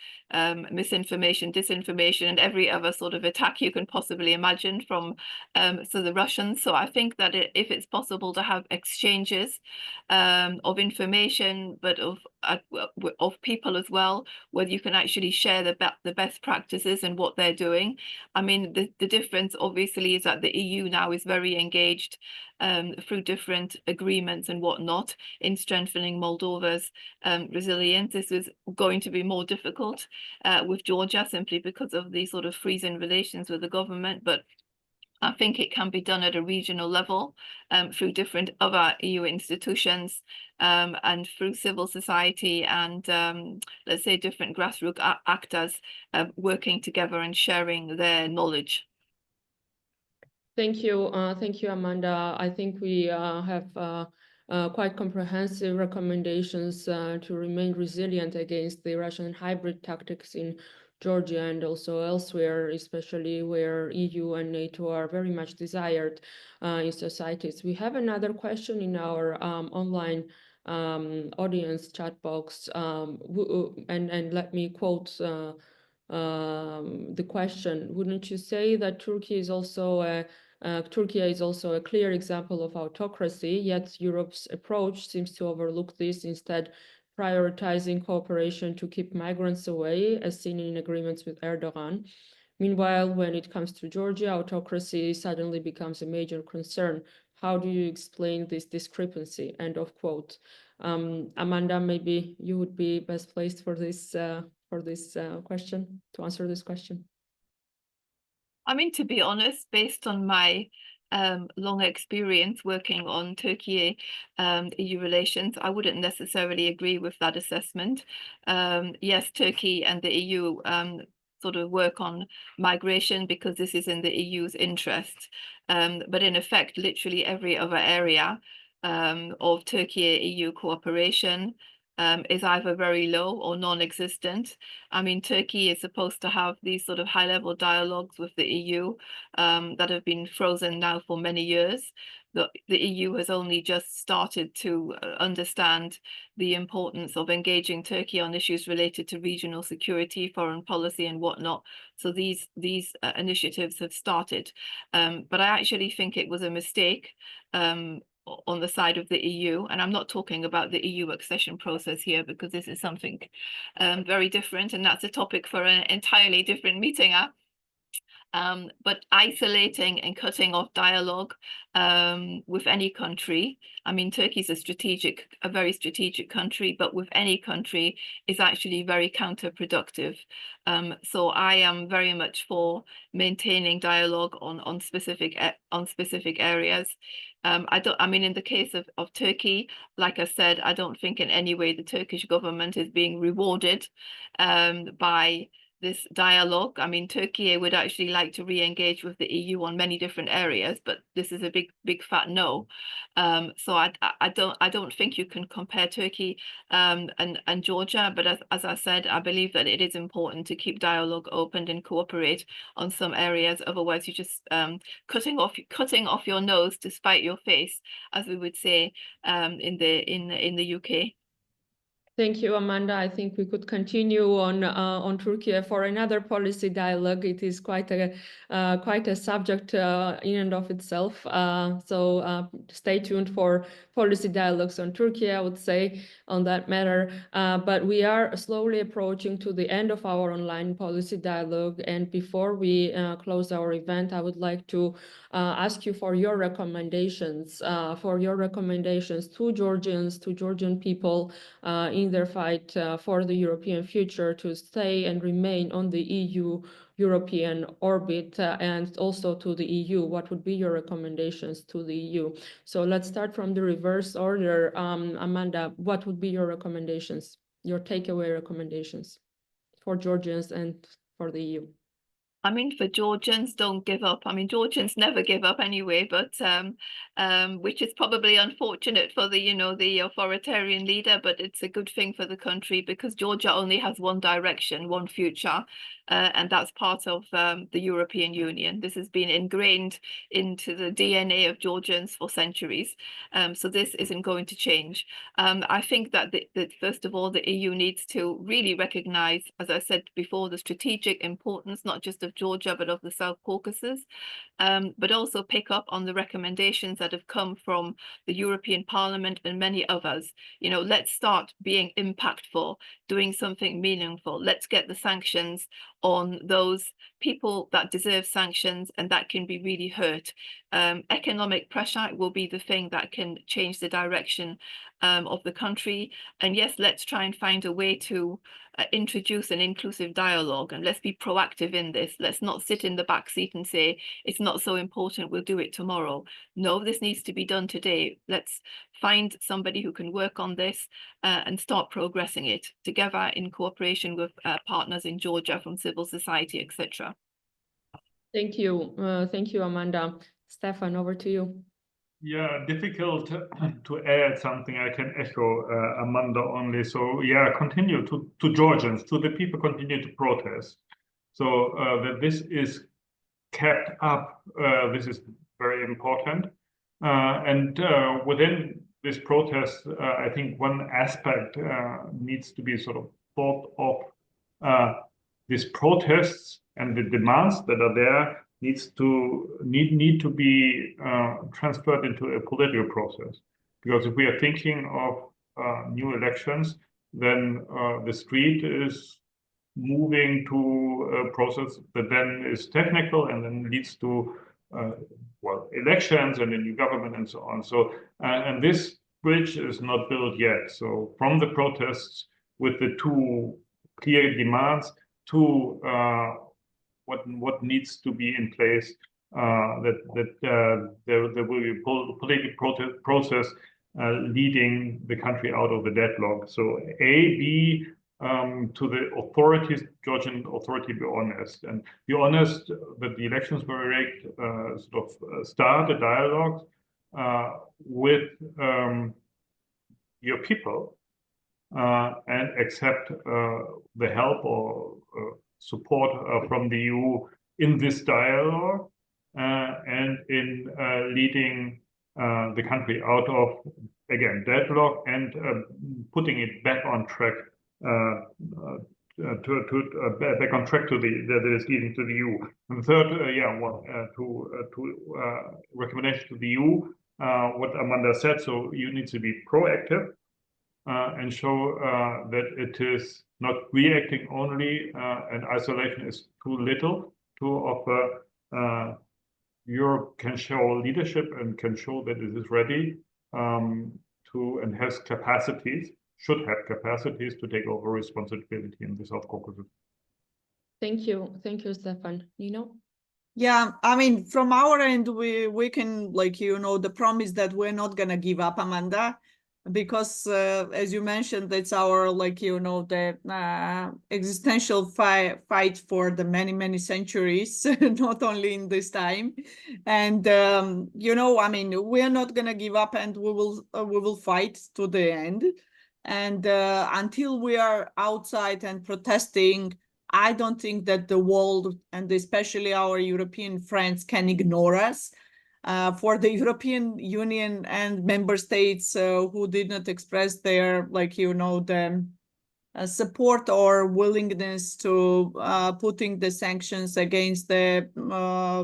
misinformation, disinformation, and every other sort of attack you can possibly imagine from the Russians. So I think that if it's possible to have exchanges of information, but of people as well, where you can actually share the best practices and what they're doing. I mean, the difference obviously is that the EU now is very engaged through different agreements and whatnot in strengthening Moldova's resilience. This is going to be more difficult with Georgia simply because of the sort of freezing relations with the government, but I think it can be done at a regional level through different other EU institutions and through civil society and let's say different grassroots actors working together and sharing their knowledge. Thank you, Amanda. I think we have quite comprehensive recommendations to remain resilient against the Russian hybrid tactics in Georgia and also elsewhere, especially where EU and NATO are very much desired in societies. We have another question in our online audience chat box, and let me quote the question. Wouldn't you say that Turkey is also a clear example of autocracy, yet Europe's approach seems to overlook this, instead prioritizing cooperation to keep migrants away, as seen in agreements with Erdogan. Meanwhile, when it comes to Georgia, autocracy suddenly becomes a major concern. How do you explain this discrepancy? End of quote. Amanda, maybe you would be best placed for this question, to answer this question. I mean, to be honest, based on my long experience working on Turkey-EU relations, I wouldn't necessarily agree with that assessment. Yes, Turkey and the EU sort of work on migration because this is in the EU's interest. But in effect, literally every other area of Turkey-EU cooperation is either very low or non-existent. I mean, Turkey is supposed to have these sort of high-level dialogues with the EU that have been frozen now for many years. The EU has only just started to understand the importance of engaging Turkey on issues related to regional security, foreign policy, and whatnot. So these initiatives have started. But I actually think it was a mistake on the side of the EU, and I'm not talking about the EU accession process here because this is something very different, and that's a topic for an entirely different meeting. But isolating and cutting off dialogue with any country, I mean, Turkey's a very strategic country, but with any country is actually very counterproductive. So I am very much for maintaining dialogue on specific areas. I mean, in the case of Turkey, like I said, I don't think in any way the Turkish government is being rewarded by this dialogue. I mean, Turkey would actually like to re-engage with the EU on many different areas, but this is a big fat no. So I don't think you can compare Turkey and Georgia. But as I said, I believe that it is important to keep dialogue open and cooperate on some areas. Otherwise, you're just cutting off your nose to spite your face, as we would say in the UK. Thank you, Amanda. I think we could continue on Turkey for another policy dialogue. It is quite a subject in and of itself. So stay tuned for policy dialogues on Turkey, I would say, on that matter. But we are slowly approaching to the end of our online policy dialogue. And before we close our event, I would like to ask you for your recommendations, to Georgians, to Georgian people in their fight for the European future to stay and remain on the European orbit and also to the EU. What would be your recommendations to the EU? So let's start from the reverse order. Amanda, what would be your recommendations, your takeaway recommendations for Georgians and for the EU? I mean, for Georgians, don't give up. I mean, Georgians never give up anyway, but which is probably unfortunate for the authoritarian leader, but it's a good thing for the country because Georgia only has one direction, one future, and that's part of the European Union. This has been ingrained into the DNA of Georgians for centuries, so this isn't going to change. I think that first of all, the EU needs to really recognize, as I said before, the strategic importance, not just of Georgia, but of the South Caucasus, but also pick up on the recommendations that have come from the European Parliament and many others. Let's start being impactful, doing something meaningful. Let's get the sanctions on those people that deserve sanctions and that can be really hurt. Economic pressure will be the thing that can change the direction of the country. And yes, let's try and find a way to introduce an inclusive dialogue, and let's be proactive in this. Let's not sit in the back seat and say it's not so important, we'll do it tomorrow. No, this needs to be done today. Let's find somebody who can work on this and start progressing it together in cooperation with partners in Georgia from civil society, etc. Thank you, Amanda. Stephan, over to you. Yeah, difficult to add something. I can echo Amanda only. So yeah, continue to Georgians, to the people, continue to protest. So that this is kept up, this is very important. And within this protest, I think one aspect needs to be sort of thought of. These protests and the demands that are there need to be transferred into a political process. Because if we are thinking of new elections, then the street is moving to a process that then is technical and then leads to elections and a new government and so on. So and this bridge is not built yet. So from the protests with the two clear demands to what needs to be in place, that there will be a political process leading the country out of the deadlock. So B, to the authorities, Georgian authority, be honest. And be honest that the elections were rigged, start a dialogue with your people and accept the help or support from the EU in this dialogue and in leading the country out of, again, deadlock and putting it back on track back on track to that is leading to the EU. And third, recommendation to the EU, what Amanda said. So you need to be proactive and show that it is not reacting only, and isolation is too little to offer. Europe can show leadership and can show that it is ready to and has capacities, should have capacities to take over responsibility in the South Caucasus. Thank you, Stephan. Nino? Yeah, I mean, from our end, we can, like, you know, the promise that we're not gonna give up, Amanda, because as you mentioned, it's our, like, you know, the existential fight for the many centuries, not only in this time. And you know, I mean, we're not gonna give up, and we will fight to the end. And until we are outside and protesting, I don't think that the world, and especially our European friends, can ignore us. For the European Union and member states who did not express their, like, you know, the support or willingness to putting the sanctions against the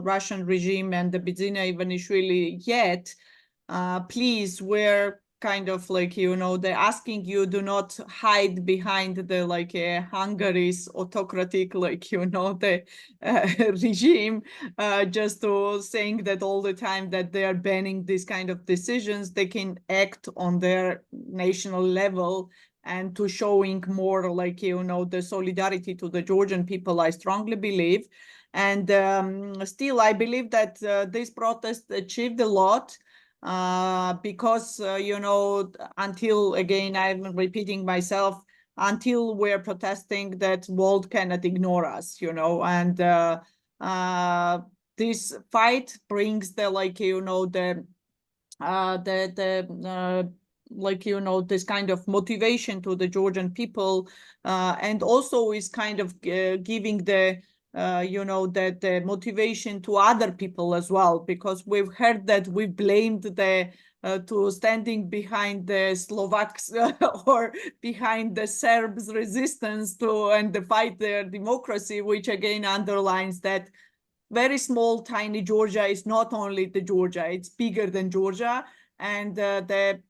Russian regime and the Bidzina Ivanishvili yet, please, we're kind of, like, you know, they're asking you, do not hide behind the, like, Hungary's autocratic, like, you know, the regime, just to saying that all the time that they are banning these kind of decisions. They can act on their national level and to showing more, like, you know, the solidarity to the Georgian people, I strongly believe. And still, I believe that this protest achieved a lot. Because, you know, until, again, I'm repeating myself, until we're protesting, that world cannot ignore us, you know, and this fight brings the, like, you know, like, you know, this kind of motivation to the Georgian people, and also is kind of giving the you know, that the motivation to other people as well, because we've heard that we blamed the to standing behind the Slovaks or behind the Serbs' resistance to and the fight their democracy, which again underlines that very small, tiny Georgia is not only the Georgia, it's bigger than Georgia. And the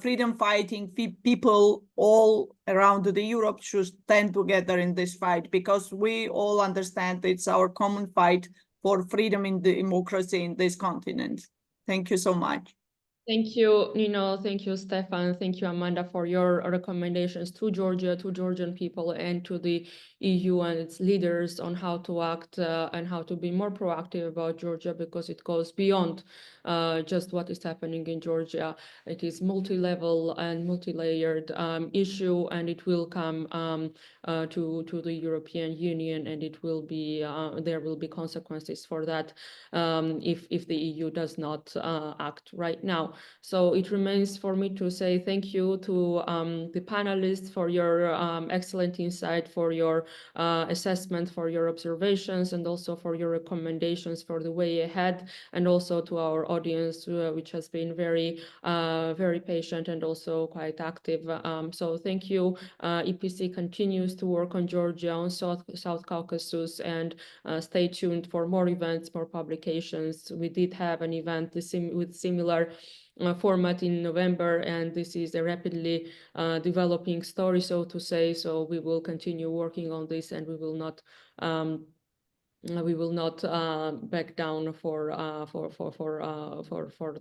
freedom fighting people all around the Europe should stand together in this fight, because we all understand it's our common fight for freedom and democracy in this continent. Thank you so much. Thank you, Nino. Thank you, Stephan. Thank you, Amanda, for your recommendations to Georgia, to Georgian people, and to the EU and its leaders on how to act and how to be more proactive about Georgia, because it goes beyond just what is happening in Georgia. It is multi-level and multi-layered issue, and it will come to the European Union, and it will be there will be consequences for that if the EU does not act right now. So it remains for me to say thank you to the panelists for your excellent insight, for your assessment, for your observations, and also for your recommendations for the way ahead, and also to our audience, which has been very patient and also quite active. So thank you. EPC continues to work on Georgia, on South Caucasus, and stay tuned for more events, more publications. We did have an event with similar format in November, and this is a rapidly developing story, so to say. So we will continue working on this, and we will not back down for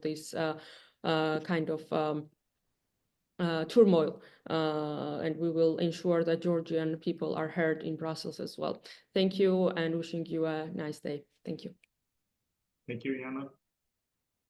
this kind of turmoil, and we will ensure that Georgian people are heard in Brussels as well. Thank you, and wishing you a nice day. Thank you. Thank you, Iana.